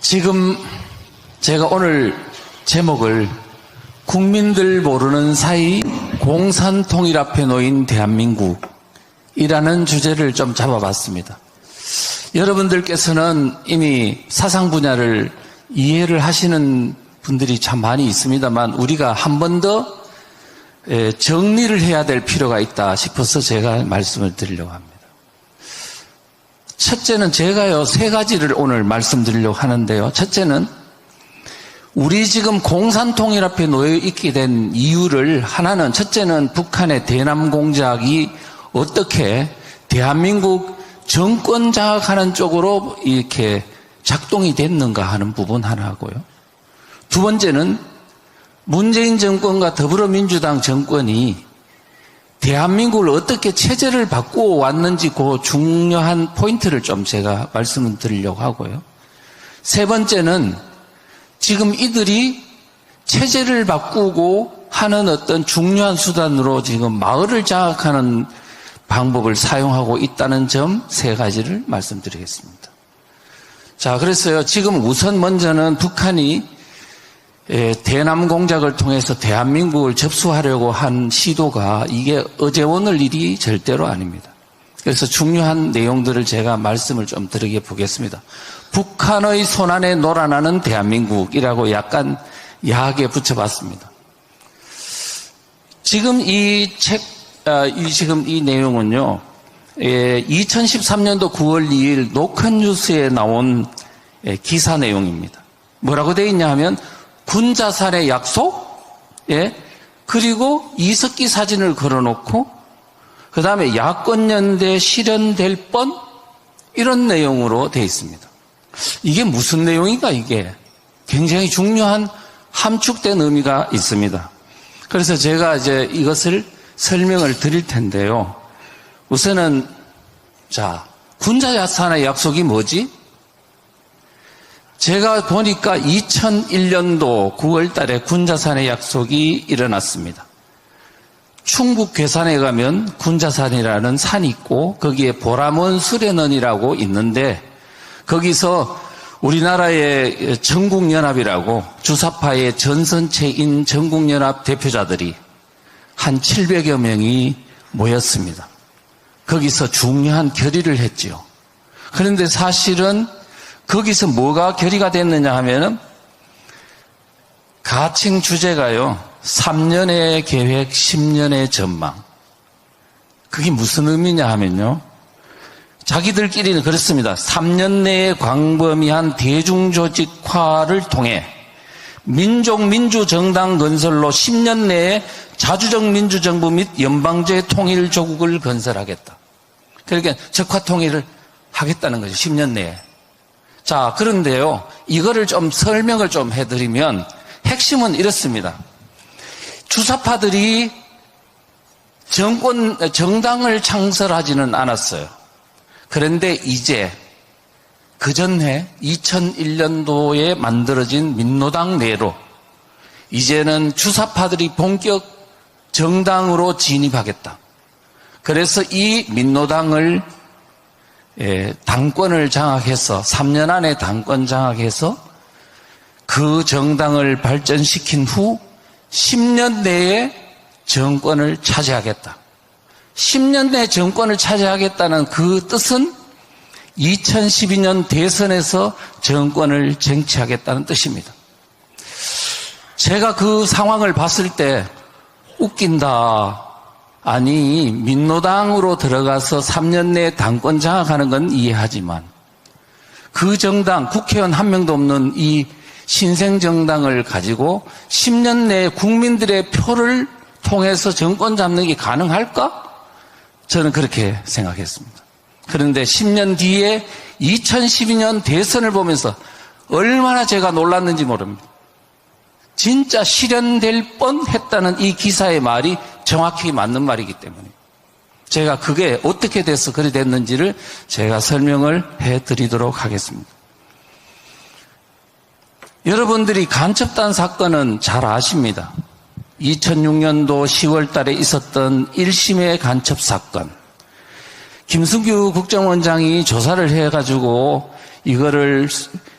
지금 제가 오늘 제목을 국민들 모르는 사이 공산통일 앞에 놓인 대한민국이라는 주제를 좀 잡아봤습니다. 여러분들께서는 이미 사상 분야를 이해를 하시는 분들이 참 많이 있습니다만 우리가 한 번 더 정리를 해야 될 필요가 있다 싶어서 제가 말씀을 드리려고 합니다. 첫째는 제가요 3가지를 오늘 말씀드리려고 하는데요. 첫째는 우리 지금 공산통일 앞에 놓여 있게 된 이유를 하나는 첫째는 북한의 대남 공작이 어떻게 대한민국 정권 장악하는 쪽으로 이렇게 작동이 됐는가 하는 부분 하나고요. 두 번째는 문재인 정권과 더불어민주당 정권이 대한민국을 어떻게 체제를 바꾸어 왔는지 그 중요한 포인트를 좀 제가 말씀을 드리려고 하고요. 세 번째는 지금 이들이 체제를 바꾸고 하는 어떤 중요한 수단으로 지금 마을을 장악하는 방법을 사용하고 있다는 점 3가지를 말씀드리겠습니다. 자, 그래서요, 지금 우선 먼저는 북한이 대남 공작을 통해서 대한민국을 접수하려고 한 시도가 이게 어제 오늘 일이 절대로 아닙니다. 그래서 중요한 내용들을 제가 말씀을 좀 드리게 보겠습니다. 북한의 손안에 놀아나는 대한민국이라고 약간 야하게 붙여봤습니다. 지금 지금 이 내용은요, 2013년도 9월 2일 노컷뉴스에 나온 기사 내용입니다. 뭐라고 되어 있냐 하면 군자살의 약속, 그리고 이석기 사진을 걸어놓고 그 다음에 야권연대 실현될 뻔 이런 내용으로 되어 있습니다. 이게 무슨 내용인가 이게 굉장히 중요한 함축된 의미가 있습니다. 그래서 제가 이제 이것을 설명을 드릴 텐데요. 우선은 자, 군자살의 약속이 뭐지? 제가 보니까 2001년도 9월 달에 군자산의 약속이 일어났습니다. 충북 괴산에 가면 군자산이라는 산이 있고 거기에 보람원 수련원이라고 있는데 거기서 우리나라의 전국연합이라고 주사파의 전선체인 전국연합 대표자들이 한 700여 명이 모였습니다. 거기서 중요한 결의를 했지요. 그런데 사실은 거기서 뭐가 결의가 됐느냐 하면은 가칭 주제가요 3년의 계획 10년의 전망. 그게 무슨 의미냐 하면요 자기들끼리는 그렇습니다. 3년 내에 광범위한 대중조직화를 통해 민족민주정당 건설로 10년 내에 자주적 민주정부 및 연방제 통일조국을 건설하겠다. 그러니까 적화통일을 하겠다는 거죠. 10년 내에. 자, 그런데요, 이거를 좀 설명을 좀 해드리면 핵심은 이렇습니다. 주사파들이 정당을 창설하지는 않았어요. 그런데 이제 그 전해 2001년도에 만들어진 민노당 내로 이제는 주사파들이 본격 정당으로 진입하겠다. 그래서 이 민노당을 당권을 장악해서 3년 안에 당권 장악해서 그 정당을 발전시킨 후 10년 내에 정권을 차지하겠다. 10년 내에 정권을 차지하겠다는 그 뜻은 2012년 대선에서 정권을 쟁취하겠다는 뜻입니다. 제가 그 상황을 봤을 때 웃긴다. 아니, 민노당으로 들어가서 3년 내에 당권 장악하는 건 이해하지만 그 정당, 국회의원 한 명도 없는 이 신생정당을 가지고 10년 내에 국민들의 표를 통해서 정권 잡는 게 가능할까? 저는 그렇게 생각했습니다. 그런데 10년 뒤에 2012년 대선을 보면서 얼마나 제가 놀랐는지 모릅니다. 진짜 실현될 뻔했다는 이 기사의 말이 정확히 맞는 말이기 때문에 제가 그게 어떻게 돼서 그리 됐는지를 제가 설명을 해드리도록 하겠습니다. 여러분들이 간첩단 사건은 잘 아십니다. 2006년도 10월 달에 있었던 1심의 간첩 사건. 김승규 국정원장이 조사를 해가지고 이거를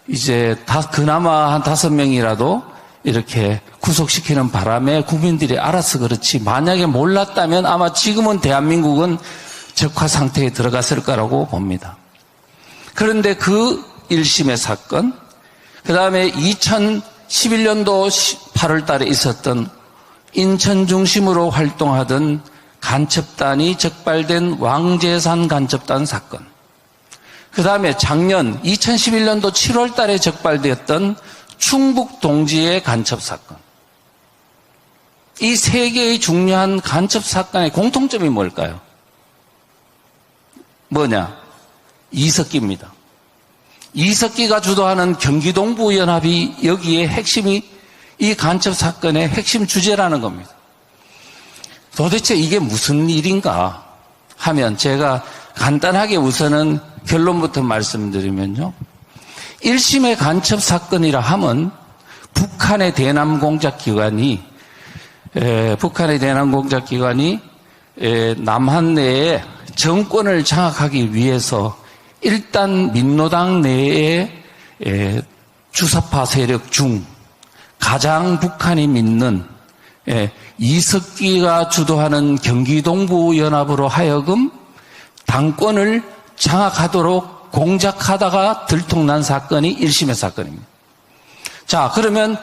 이제 그나마 한 5명이라도 이렇게 구속시키는 바람에 국민들이 알아서 그렇지, 만약에 몰랐다면 아마 지금은 대한민국은 적화 상태에 들어갔을 거라고 봅니다. 그런데 그 1심의 사건, 그 다음에 2011년도 8월 달에 있었던 인천 중심으로 활동하던 간첩단이 적발된 왕재산 간첩단 사건, 그 다음에 작년 2011년도 7월 달에 적발되었던 충북 동지의 간첩 사건, 이 세 개의 중요한 간첩 사건의 공통점이 뭘까요? 뭐냐? 이석기입니다. 이석기가 주도하는 경기동부연합이 여기에 핵심이, 이 간첩 사건의 핵심 주제라는 겁니다. 도대체 이게 무슨 일인가 하면, 제가 간단하게 우선은 결론부터 말씀드리면요, 1심의 간첩 사건이라 하면 북한의 대남 공작기관이 남한 내에 정권을 장악하기 위해서 일단 민노당 내에 주사파 세력 중 가장 북한이 믿는 이석기가 주도하는 경기동부연합으로 하여금 당권을 장악하도록 공작하다가 들통난 사건이 1심의 사건입니다. 자, 그러면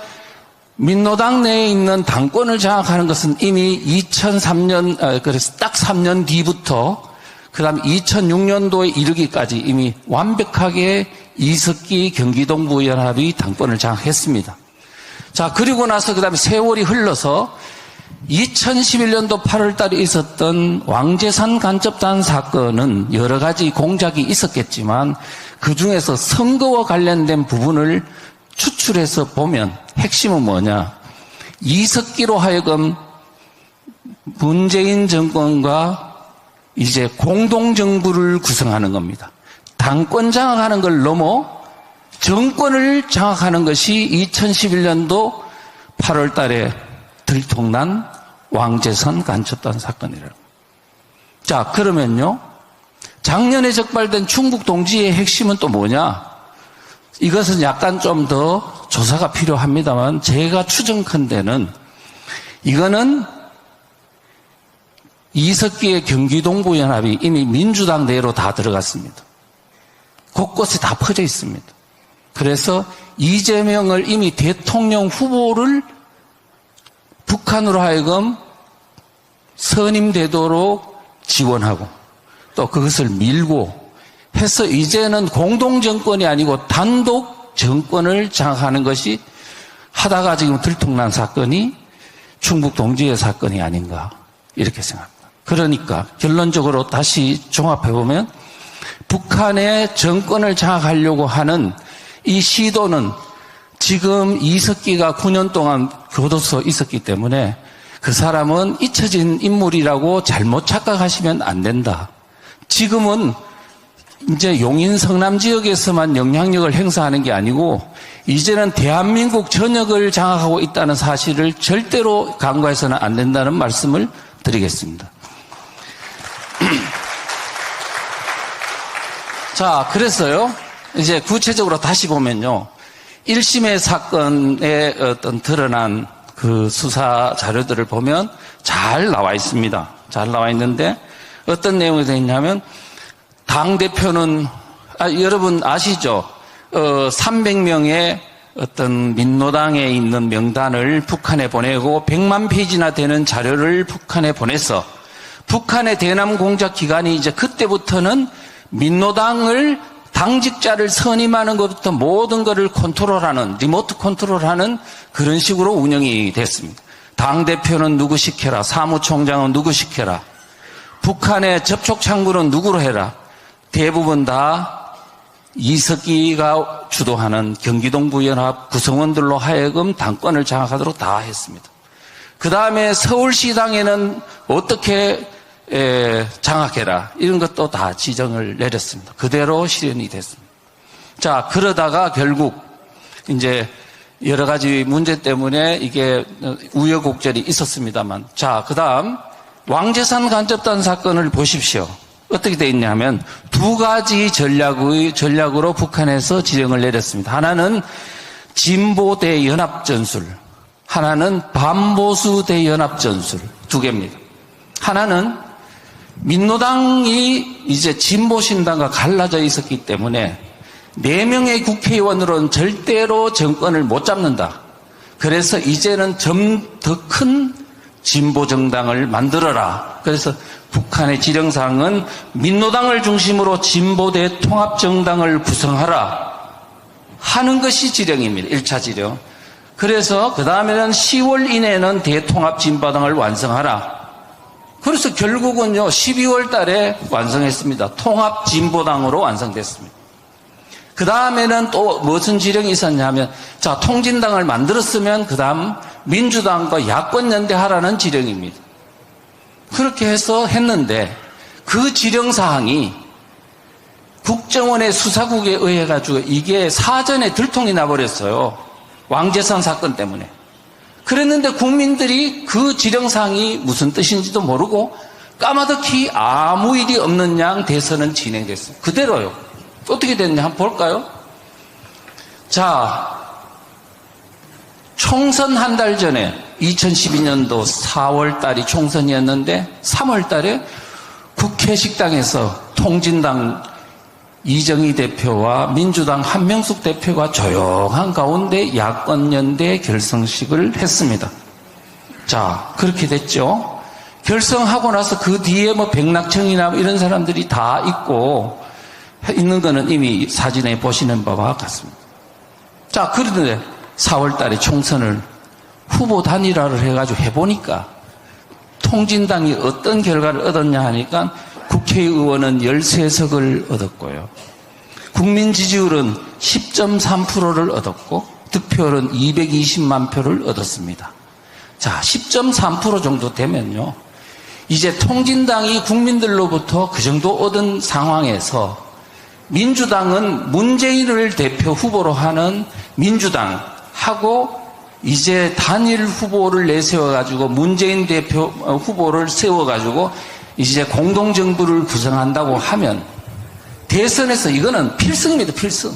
민노당 내에 있는 당권을 장악하는 것은 이미 2003년, 그래서 딱 3년 뒤부터 그 다음 2006년도에 이르기까지 이미 완벽하게 이석기 경기동부연합이 당권을 장악했습니다. 자, 그리고 나서 그 다음에 세월이 흘러서 2011년도 8월 달에 있었던 왕재산 간첩단 사건은 여러 가지 공작이 있었겠지만 그 중에서 선거와 관련된 부분을 추출해서 보면 핵심은 뭐냐? 이석기로 하여금 문재인 정권과 이제 공동정부를 구성하는 겁니다. 당권 장악하는 걸 넘어 정권을 장악하는 것이 2011년도 8월 달에 들통난 왕재산 간첩단 사건이라고. 자, 그러면요, 작년에 적발된 충북 동지의 핵심은 또 뭐냐? 이것은 약간 좀 더 조사가 필요합니다만 제가 추정컨대는 이거는 이석기의 경기동부연합이 이미 민주당 내로 다 들어갔습니다. 곳곳에 다 퍼져 있습니다. 그래서 이재명을 이미 대통령 후보를 북한으로 하여금 선임되도록 지원하고 또 그것을 밀고 해서 이제는 공동정권이 아니고 단독 정권을 장악하는 것이 하다가 지금 들통난 사건이 충북 동지의 사건이 아닌가 이렇게 생각합니다. 그러니까 결론적으로 다시 종합해보면 북한의 정권을 장악하려고 하는 이 시도는 지금 이석기가 9년 동안 교도소에 있었기 때문에 그 사람은 잊혀진 인물이라고 잘못 착각하시면 안 된다. 지금은 이제 용인 성남 지역에서만 영향력을 행사하는 게 아니고 이제는 대한민국 전역을 장악하고 있다는 사실을 절대로 간과해서는 안 된다는 말씀을 드리겠습니다. 자, 그래서요, 이제 구체적으로 다시 보면요, 1심의 사건에 어떤 드러난 그 수사 자료들을 보면 잘 나와 있습니다. 잘 나와 있는데 어떤 내용이 되어 있냐면 당대표는, 여러분 아시죠? 300명의 어떤 민노당에 있는 명단을 북한에 보내고 100만 페이지나 되는 자료를 북한에 보내서 북한의 대남 공작 기관이 이제 그때부터는 민노당을 당직자를 선임하는 것부터 모든 것을 컨트롤하는, 리모트 컨트롤하는 그런 식으로 운영이 됐습니다. 당대표는 누구 시켜라, 사무총장은 누구 시켜라, 북한의 접촉 창구는 누구로 해라. 대부분 다 이석기가 주도하는 경기동부연합 구성원들로 하여금 당권을 장악하도록 다 했습니다. 그 다음에 서울시당에는 어떻게 장악해라 이런 것도 다 지정을 내렸습니다. 그대로 실현이 됐습니다. 자, 그러다가 결국 이제 여러 가지 문제 때문에 이게 우여곡절이 있었습니다만, 자, 그 다음 왕재산 간접단 사건을 보십시오. 어떻게 돼 있냐면 두 가지 전략으로 북한에서 지령을 내렸습니다. 하나는 진보 대연합 전술, 하나는 반보수 대연합 전술, 두 개입니다. 하나는 민노당이 이제 진보신당과 갈라져 있었기 때문에 4명의 국회의원으로는 절대로 정권을 못 잡는다. 그래서 이제는 좀 더 큰 진보정당을 만들어라. 그래서 북한의 지령사항은 민노당을 중심으로 진보대 통합정당을 구성하라 하는 것이 지령입니다. 1차 지령. 그래서 그 다음에는 10월 이내에는 대통합진보당을 완성하라. 그래서 결국은요 12월 달에 완성했습니다. 통합진보당으로 완성됐습니다. 그 다음에는 또 무슨 지령이 있었냐면, 자, 통진당을 만들었으면 그 다음 민주당과 야권연대하라는 지령입니다. 그렇게 해서 했는데 그 지령사항이 국정원의 수사국에 의해 가지고 이게 사전에 들통이 나버렸어요. 왕재산 사건 때문에. 그랬는데 국민들이 그 지령사항이 무슨 뜻인지도 모르고 까마득히 아무 일이 없는 양 대선은 진행됐어요. 그대로요. 어떻게 됐냐 한번 볼까요? 자, 총선 한 달 전에 2012년도 4월 달이 총선이었는데 3월 달에 국회 식당에서 통진당 이정희 대표와 민주당 한명숙 대표가 조용한 가운데 야권연대 결성식을 했습니다. 자, 그렇게 됐죠. 결성하고 나서 그 뒤에 뭐 백낙청이나 이런 사람들이 다 있는 거는 이미 사진에 보시는 바와 같습니다. 자, 그런데 4월 달에 총선을 후보 단일화를 해가지고 해보니까 통진당이 어떤 결과를 얻었냐 하니까 국회의원은 13석을 얻었고요. 국민 지지율은 10.3%를 얻었고 득표율은 220만 표를 얻었습니다. 자, 10.3% 정도 되면요. 이제 통진당이 국민들로부터 그 정도 얻은 상황에서 민주당은 문재인을 대표 후보로 하는 민주당하고 이제 단일 후보를 내세워가지고 문재인 대표 후보를 세워가지고 이제 공동정부를 구성한다고 하면 대선에서 이거는 필승입니다, 필승.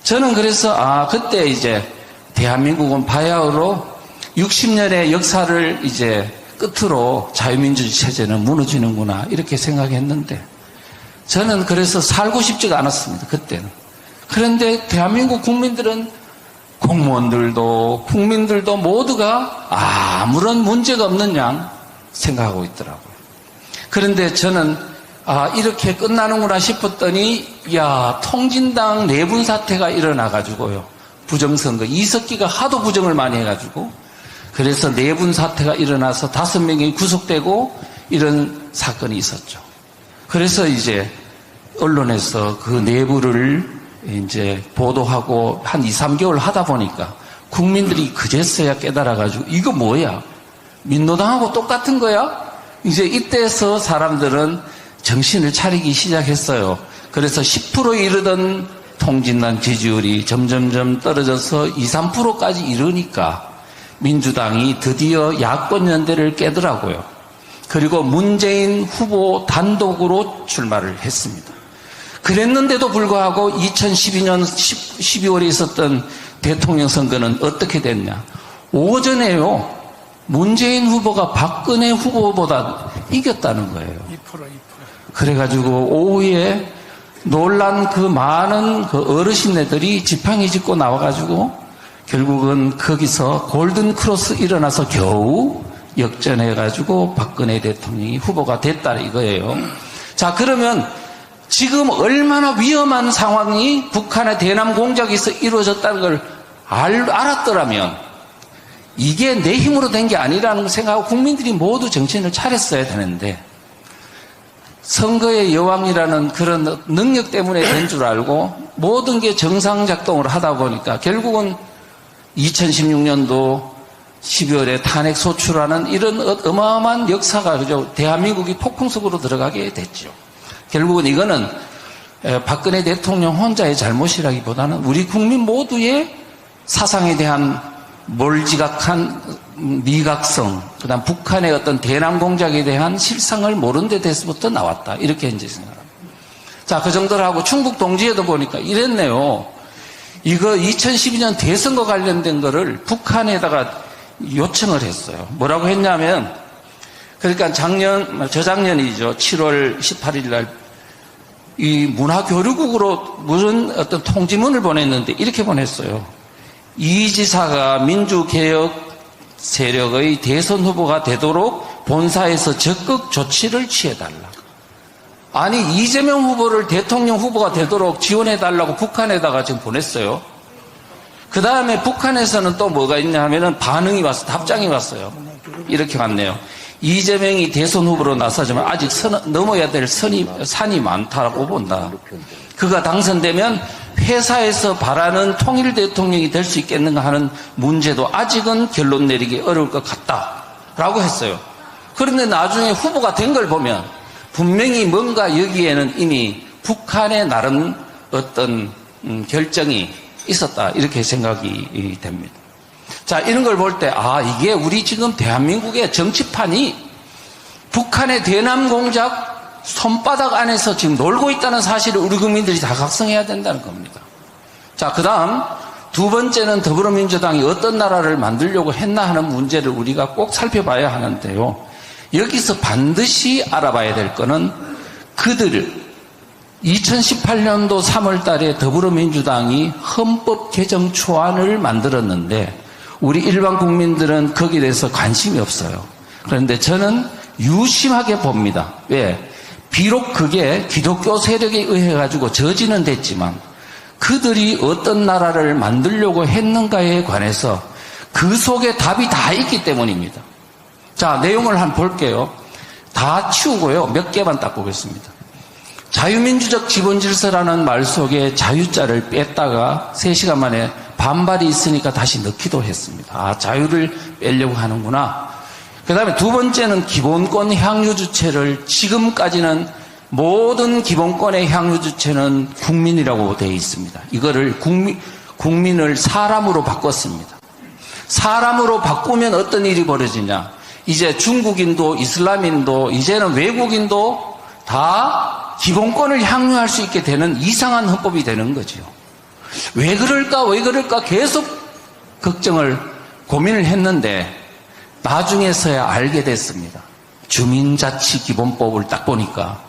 저는 그래서 그때 이제 대한민국은 바야흐로 60년의 역사를 이제 끝으로 자유민주주의 체제는 무너지는구나 이렇게 생각했는데 저는 그래서 살고 싶지가 않았습니다, 그때는. 그런데 대한민국 국민들은 공무원들도 국민들도 모두가 아무런 문제가 없는 양 생각하고 있더라고요. 그런데 저는 이렇게 끝나는구나 싶었더니 통진당 내분 사태가 일어나가지고요. 부정선거 이석기가 하도 부정을 많이 해가지고 그래서 내분 사태가 일어나서 5명이 구속되고 이런 사건이 있었죠. 그래서 이제 언론에서 그 내부를 이제 보도하고 한 2, 3개월 하다 보니까 국민들이 그제서야 깨달아가지고 이거 뭐야? 민노당하고 똑같은 거야? 이제 이때서 사람들은 정신을 차리기 시작했어요. 그래서 10%에 이르던 통진당 지지율이 점점점 떨어져서 2, 3%까지 이르니까 민주당이 드디어 야권연대를 깨더라고요. 그리고 문재인 후보 단독으로 출마를 했습니다. 그랬는데도 불구하고 2012년 12월에 있었던 대통령 선거는 어떻게 됐냐. 오전에요. 문재인 후보가 박근혜 후보보다 이겼다는 거예요. 2%. 그래가지고 오후에 놀란 그 많은 그 어르신네들이 지팡이 짚고 나와가지고 결국은 거기서 골든 크로스 일어나서 겨우 역전해가지고 박근혜 대통령이 후보가 됐다 이거예요. 자, 그러면 지금 얼마나 위험한 상황이 북한의 대남 공작에서 이루어졌다는 걸 알았더라면 이게 내 힘으로 된 게 아니라는 걸 생각하고 국민들이 모두 정신을 차렸어야 되는데 선거의 여왕이라는 그런 능력 때문에 된 줄 알고 모든 게 정상작동을 하다 보니까 결국은 2016년도 12월에 탄핵 소추라는 이런 어마어마한 역사가 그죠? 대한민국이 폭풍 속으로 들어가게 됐죠. 결국은 이거는 박근혜 대통령 혼자의 잘못이라기보다는 우리 국민 모두의 사상에 대한 몰지각한 미각성, 그 다음 북한의 어떤 대남 공작에 대한 실상을 모른 데 대해서부터 나왔다. 이렇게 이제 생각합니다. 자, 그 정도로 하고 충북 동지에도 보니까 이랬네요. 이거 2012년 대선과 관련된 거를 북한에다가 요청을 했어요. 뭐라고 했냐면, 그러니까 저작년이죠. 7월 18일 날, 이 문화교류국으로 무슨 어떤 통지문을 보냈는데 이렇게 보냈어요. 이 지사가 민주개혁 세력의 대선 후보가 되도록 본사에서 적극 조치를 취해달라. 아니, 이재명 후보를 대통령 후보가 되도록 지원해달라고 북한에다가 지금 보냈어요. 그 다음에 북한에서는 또 뭐가 있냐 하면은 반응이 왔어, 답장이 왔어요. 이렇게 왔네요. 이재명이 대선 후보로 나서지만 아직 넘어야 될 산이 많다고 본다. 그가 당선되면 회사에서 바라는 통일 대통령이 될 수 있겠는가 하는 문제도 아직은 결론 내리기 어려울 것 같다라고 했어요. 그런데 나중에 후보가 된 걸 보면 분명히 뭔가 여기에는 이미 북한의 나름 어떤 결정이 있었다, 이렇게 생각이 됩니다. 자, 이런 걸 볼 때, 아, 이게 우리 지금 대한민국의 정치판이 북한의 대남 공작 손바닥 안에서 지금 놀고 있다는 사실을 우리 국민들이 다 각성해야 된다는 겁니다. 자, 그 다음 두 번째는 더불어민주당이 어떤 나라를 만들려고 했나 하는 문제를 우리가 꼭 살펴봐야 하는데요. 여기서 반드시 알아봐야 될 거는 그들 2018년도 3월 달에 더불어민주당이 헌법 개정 초안을 만들었는데 우리 일반 국민들은 거기에 대해서 관심이 없어요. 그런데 저는 유심하게 봅니다. 왜? 비록 그게 기독교 세력에 의해 가지고 저지는 됐지만 그들이 어떤 나라를 만들려고 했는가에 관해서 그 속에 답이 다 있기 때문입니다. 자, 내용을 한번 볼게요. 다 치우고요. 몇 개만 딱 보겠습니다. 자유민주적 지본질서라는 말 속에 자유자를 뺐다가 3시간 만에 반발이 있으니까 다시 넣기도 했습니다. 아, 자유를 빼려고 하는구나. 그 다음에 두 번째는 기본권 향유 주체를 지금까지는 모든 기본권의 향유 주체는 국민이라고 되어 있습니다. 이거를 국민을 사람으로 바꿨습니다. 사람으로 바꾸면 어떤 일이 벌어지냐. 이제 중국인도 이슬람인도 이제는 외국인도 다 기본권을 향유할 수 있게 되는 이상한 헌법이 되는 거죠. 왜 그럴까 계속 고민을 했는데 나중에서야 알게 됐습니다. 주민자치기본법을 딱 보니까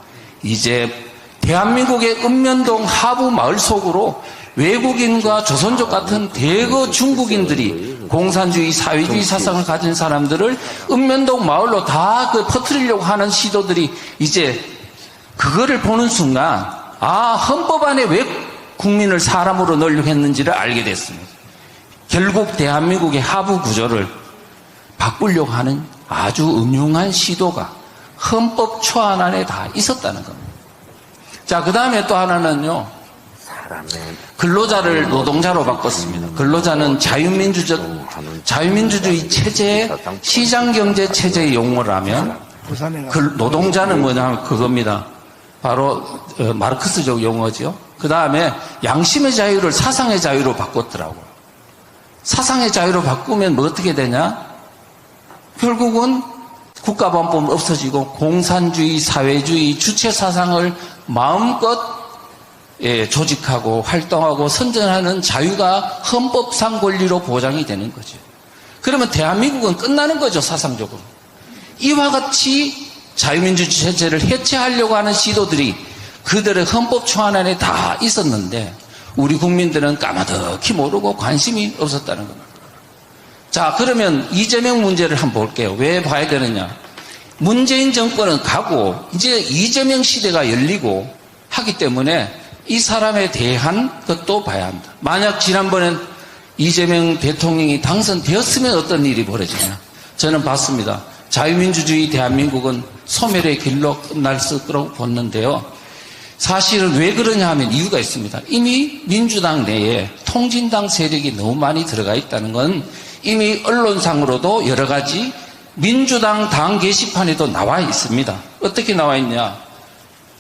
이제 대한민국의 읍면동 하부 마을 속으로 외국인과 조선족 같은 대거 중국인들이 공산주의, 사회주의 사상을 가진 사람들을 읍면동 마을로 다 퍼뜨리려고 하는 시도들이 이제 그거를 보는 순간, 아, 헌법 안에 왜 국민을 사람으로 넣으려고 했는지를 알게 됐습니다. 결국 대한민국의 하부 구조를 바꾸려고 하는 아주 음흉한 시도가 헌법 초안 안에 다 있었다는 겁니다. 자, 그 다음에 또 하나는요, 근로자를 노동자로 바꿨습니다. 근로자는 자유민주주의 체제, 시장경제 체제의 용어를 하면 노동자는 뭐냐면 그겁니다. 바로 마르크스적 용어죠. 그 다음에 양심의 자유를 사상의 자유로 바꿨더라고요. 사상의 자유로 바꾸면 뭐 어떻게 되냐? 결국은 국가보안법은 없어지고 공산주의, 사회주의, 주체사상을 마음껏 조직하고 활동하고 선전하는 자유가 헌법상 권리로 보장이 되는 거죠. 그러면 대한민국은 끝나는 거죠, 사상적으로. 이와 같이 자유민주주의 체제를 해체하려고 하는 시도들이 그들의 헌법 초안 안에 다 있었는데 우리 국민들은 까마득히 모르고 관심이 없었다는 겁니다. 자, 그러면 이재명 문제를 한번 볼게요. 왜 봐야 되느냐. 문재인 정권은 가고 이제 이재명 시대가 열리고 하기 때문에 이 사람에 대한 것도 봐야 한다. 만약 지난번엔 이재명 대통령이 당선되었으면 어떤 일이 벌어지냐. 저는 봤습니다. 자유민주주의 대한민국은 소멸의 길로 끝날 거라고 봤는데요. 사실은 왜 그러냐 하면 이유가 있습니다. 이미 민주당 내에 통진당 세력이 너무 많이 들어가 있다는 건 이미 언론상으로도 여러 가지 민주당 당 게시판에도 나와 있습니다. 어떻게 나와 있냐.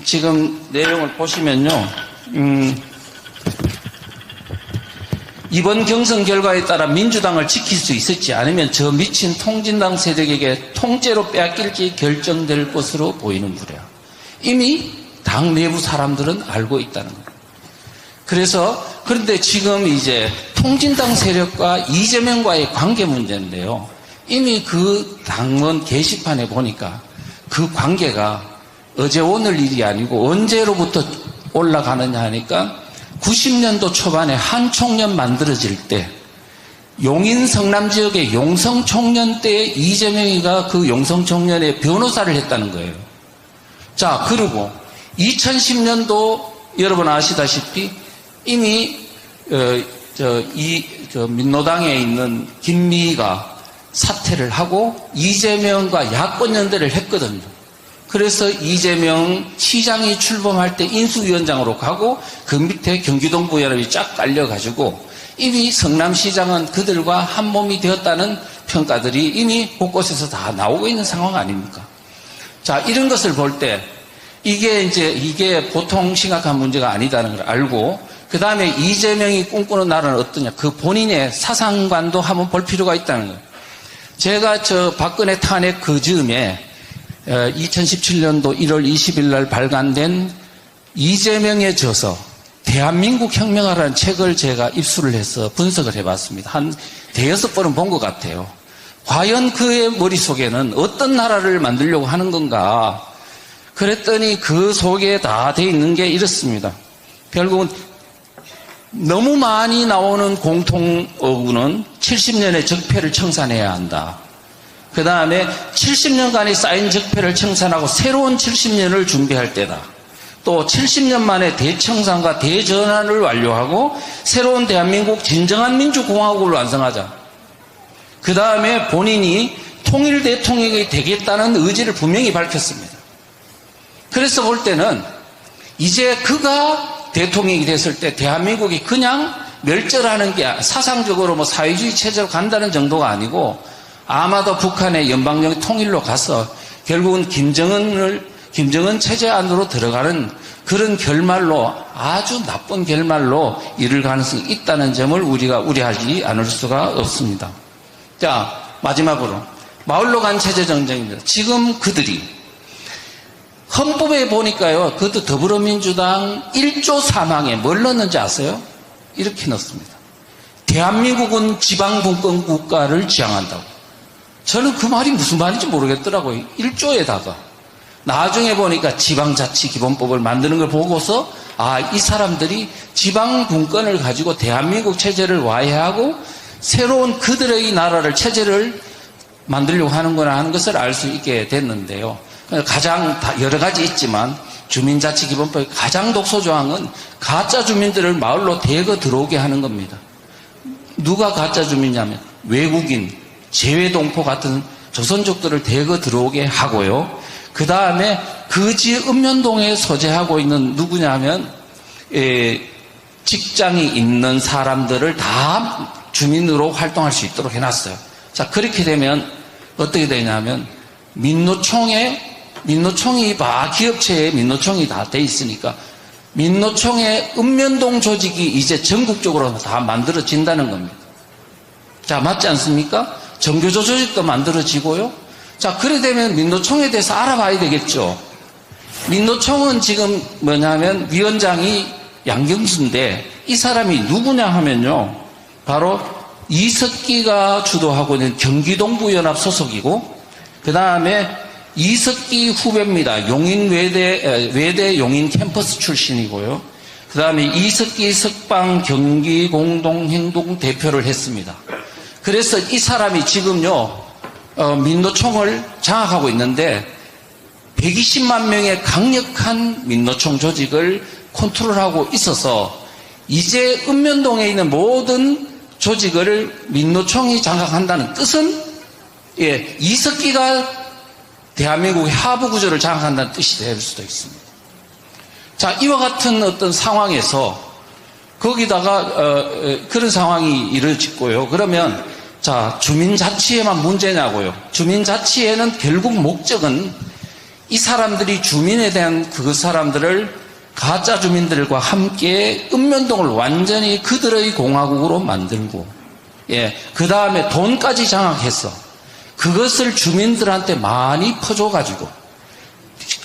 지금 내용을 보시면요. 이번 경선 결과에 따라 민주당을 지킬 수 있을지 아니면 저 미친 통진당 세력에게 통째로 빼앗길지 결정될 것으로 보이는 부랴. 이미 당 내부 사람들은 알고 있다는 거예요. 그런데 지금 이제 통진당 세력과 이재명과의 관계 문제인데요. 이미 그 당원 게시판에 보니까 그 관계가 어제 오늘 일이 아니고 언제로부터 올라가느냐 하니까 90년도 초반에 한 총련 만들어질 때 용인 성남 지역의 용성 총련 때 이재명이가 그 용성 총련의 변호사를 했다는 거예요. 자, 그리고 2010년도 여러분 아시다시피 이미 민노당에 있는 김미희가 사퇴를 하고 이재명과 야권 연대를 했거든요. 그래서 이재명 시장이 출범할 때 인수위원장으로 가고 그 밑에 경기동부연합이 쫙 깔려가지고 이미 성남시장은 그들과 한 몸이 되었다는 평가들이 이미 곳곳에서 다 나오고 있는 상황 아닙니까? 자, 이런 것을 볼 때 이게 보통 심각한 문제가 아니다는 걸 알고 그 다음에 이재명이 꿈꾸는 나라는 어떠냐 그 본인의 사상관도 한번 볼 필요가 있다는 거예요. 제가 박근혜 탄핵 그 즈음에 2017년도 1월 20일 날 발간된 이재명의 저서 대한민국 혁명하라는 책을 제가 입수를 해서 분석을 해봤습니다. 한 대여섯 번은 본 것 같아요. 과연 그의 머릿속에는 어떤 나라를 만들려고 하는 건가 그랬더니 그 속에 다 돼 있는 게 이렇습니다. 결국은 너무 많이 나오는 공통어구는 70년의 적폐를 청산해야 한다. 그 다음에 70년간의 쌓인 적폐를 청산하고 새로운 70년을 준비할 때다. 또 70년 만에 대청산과 대전환을 완료하고 새로운 대한민국 진정한 민주공화국을 완성하자. 그 다음에 본인이 통일 대통령이 되겠다는 의지를 분명히 밝혔습니다. 그래서 볼 때는 이제 그가 대통령이 됐을 때 대한민국이 그냥 멸절하는 게 사상적으로 뭐 사회주의 체제로 간다는 정도가 아니고 아마도 북한의 연방적 통일로 가서 결국은 김정은 체제 안으로 들어가는 그런 결말로 아주 나쁜 결말로 이를 가능성이 있다는 점을 우리가 우려하지 않을 수가 없습니다. 자, 마지막으로 마을로 간 체제 정쟁입니다. 지금 그들이 헌법에 보니까요, 그것도 더불어민주당 1조 3항에 뭘 넣는지 아세요? 이렇게 넣습니다. 대한민국은 지방분권 국가를 지향한다고. 저는 그 말이 무슨 말인지 모르겠더라고요. 1조에다가. 나중에 보니까 지방자치기본법을 만드는 걸 보고서 이 사람들이 지방분권을 가지고 대한민국 체제를 와해하고 새로운 그들의 나라를 체제를 만들려고 하는구나 하는 것을 알 수 있게 됐는데요. 가장 여러 가지 있지만 주민자치기본법의 가장 독소조항은 가짜 주민들을 마을로 대거 들어오게 하는 겁니다. 누가 가짜 주민이냐면 외국인, 재외동포 같은 조선족들을 대거 들어오게 하고요. 그 다음에 그 지역 읍면동에 소재하고 있는 누구냐면 직장이 있는 사람들을 다 주민으로 활동할 수 있도록 해놨어요. 자, 그렇게 되면 어떻게 되냐면 민노총이 기업체에 민노총이 다 돼 있으니까 민노총의 읍면동 조직이 이제 전국적으로 다 만들어진다는 겁니다. 자, 맞지 않습니까? 정교조 조직도 만들어지고요. 자, 그래 되면 민노총에 대해서 알아봐야 되겠죠. 민노총은 지금 뭐냐면 위원장이 양경수인데 이 사람이 누구냐 하면요. 바로 이석기가 주도하고 있는 경기동부연합 소속이고 그 다음에 이석기 후배입니다. 용인 외대 용인 캠퍼스 출신이고요. 그 다음에 이석기 석방 경기공동행동 대표를 했습니다. 그래서 이 사람이 지금요 민노총을 장악하고 있는데 120만 명의 강력한 민노총 조직을 컨트롤하고 있어서 이제 읍면동에 있는 모든 조직을 민노총이 장악한다는 뜻은 이석기가 대한민국의 하부 구조를 장악한다는 뜻이 될 수도 있습니다. 자, 이와 같은 어떤 상황에서 거기다가 그런 상황이 이루어지고요. 그러면 자, 주민자치에만 문제냐고요. 주민자치에는 결국 목적은 이 사람들이 주민에 대한 그 사람들을 가짜 주민들과 함께 읍면동을 완전히 그들의 공화국으로 만들고, 예, 그 다음에 돈까지 장악해서 그것을 주민들한테 많이 퍼줘가지고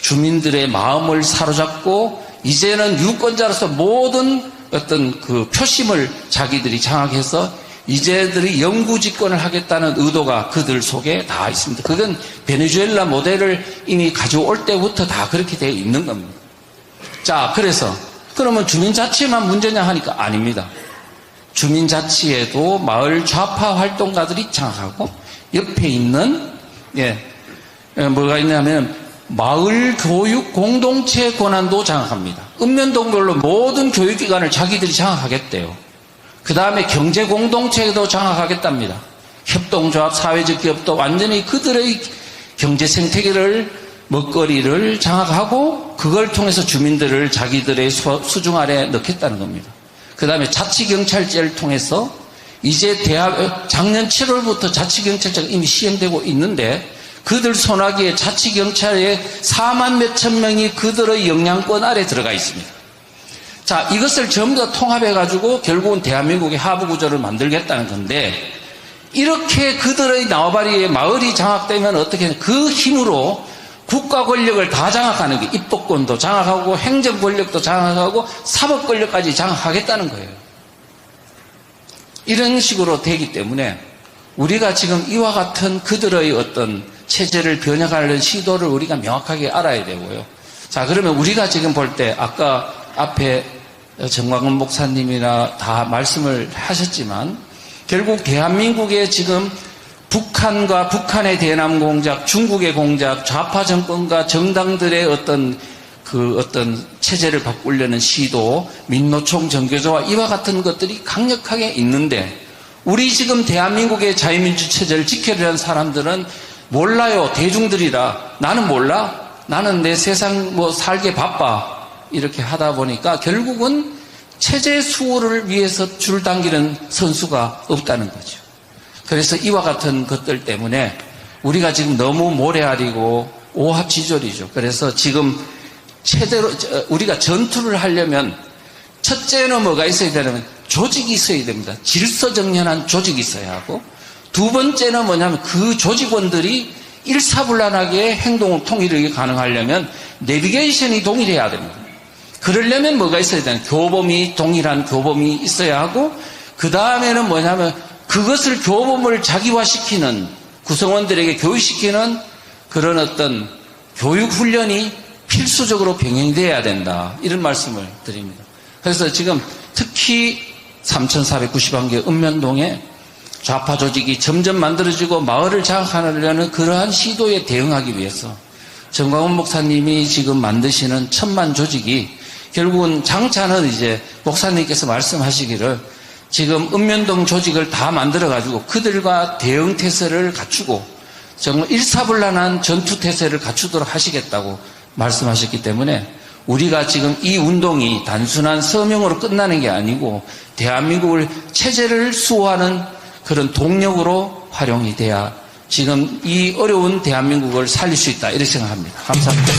주민들의 마음을 사로잡고 이제는 유권자로서 모든 어떤 그 표심을 자기들이 장악해서 이제들이 영구 집권을 하겠다는 의도가 그들 속에 다 있습니다. 그건 베네수엘라 모델을 이미 가져올 때부터 다 그렇게 되어 있는 겁니다. 자, 그래서 그러면 주민자치만 문제냐 하니까 아닙니다. 주민자치에도 마을 좌파 활동가들이 장악하고 옆에 있는 뭐가 있냐면 마을 교육 공동체 권한도 장악합니다. 읍면동별로 모든 교육기관을 자기들이 장악하겠대요. 그 다음에 경제 공동체도 장악하겠답니다. 협동조합, 사회적 기업도 완전히 그들의 경제 생태계를, 먹거리를 장악하고 그걸 통해서 주민들을 자기들의 수중 아래에 넣겠다는 겁니다. 그 다음에 자치경찰제를 통해서 이제 작년 7월부터 자치경찰제가 이미 시행되고 있는데 그들 손아귀에 자치경찰에 4만 몇천 명이 그들의 영향권 아래 들어가 있습니다. 자, 이것을 전부 다 통합해가지고 결국은 대한민국의 하부구조를 만들겠다는 건데 이렇게 그들의 나와바리에 마을이 장악되면 어떻게 하냐. 그 힘으로 국가 권력을 다 장악하는 게 입법권도 장악하고 행정 권력도 장악하고 사법 권력까지 장악하겠다는 거예요. 이런 식으로 되기 때문에 우리가 지금 이와 같은 그들의 어떤 체제를 변혁하려는 시도를 우리가 명확하게 알아야 되고요. 자, 그러면 우리가 지금 볼 때 아까 앞에 정광훈 목사님이나 다 말씀을 하셨지만 결국 대한민국의 지금 북한과 북한의 대남 공작, 중국의 공작, 좌파 정권과 정당들의 어떤 체제를 바꾸려는 시도, 민노총 정교조와 이와 같은 것들이 강력하게 있는데 우리 지금 대한민국의 자유민주 체제를 지켜려는 사람들은 몰라요. 대중들이라. 나는 몰라. 나는 내 세상 살게 바빠. 이렇게 하다 보니까 결국은 체제 수호를 위해서 줄 당기는 선수가 없다는 거죠. 그래서 이와 같은 것들 때문에 우리가 지금 너무 모래알이고 오합지졸이죠. 그래서 지금 제대로 우리가 전투를 하려면 첫째는 뭐가 있어야 되냐면 조직이 있어야 됩니다. 질서정연한 조직이 있어야 하고 두 번째는 뭐냐면 그 조직원들이 일사불란하게 행동 통일이 가능하려면 내비게이션이 동일해야 됩니다. 그러려면 뭐가 있어야 되냐. 동일한 교범이 있어야 하고 그 다음에는 뭐냐면 그것을 교범을 자기화시키는 구성원들에게 교육시키는 그런 어떤 교육훈련이 필수적으로 병행돼야 된다. 이런 말씀을 드립니다. 그래서 지금 특히 3,491개 읍면동에 좌파 조직이 점점 만들어지고 마을을 장악하려는 그러한 시도에 대응하기 위해서 정광훈 목사님이 지금 만드시는 1000만 조직이 결국은 장차는 이제 목사님께서 말씀하시기를 지금 읍면동 조직을 다 만들어가지고 그들과 대응 태세를 갖추고 정말 일사불란한 전투 태세를 갖추도록 하시겠다고 말씀하셨기 때문에 우리가 지금 이 운동이 단순한 서명으로 끝나는 게 아니고 대한민국을 체제를 수호하는 그런 동력으로 활용이 돼야 지금 이 어려운 대한민국을 살릴 수 있다 이렇게 생각합니다. 감사합니다.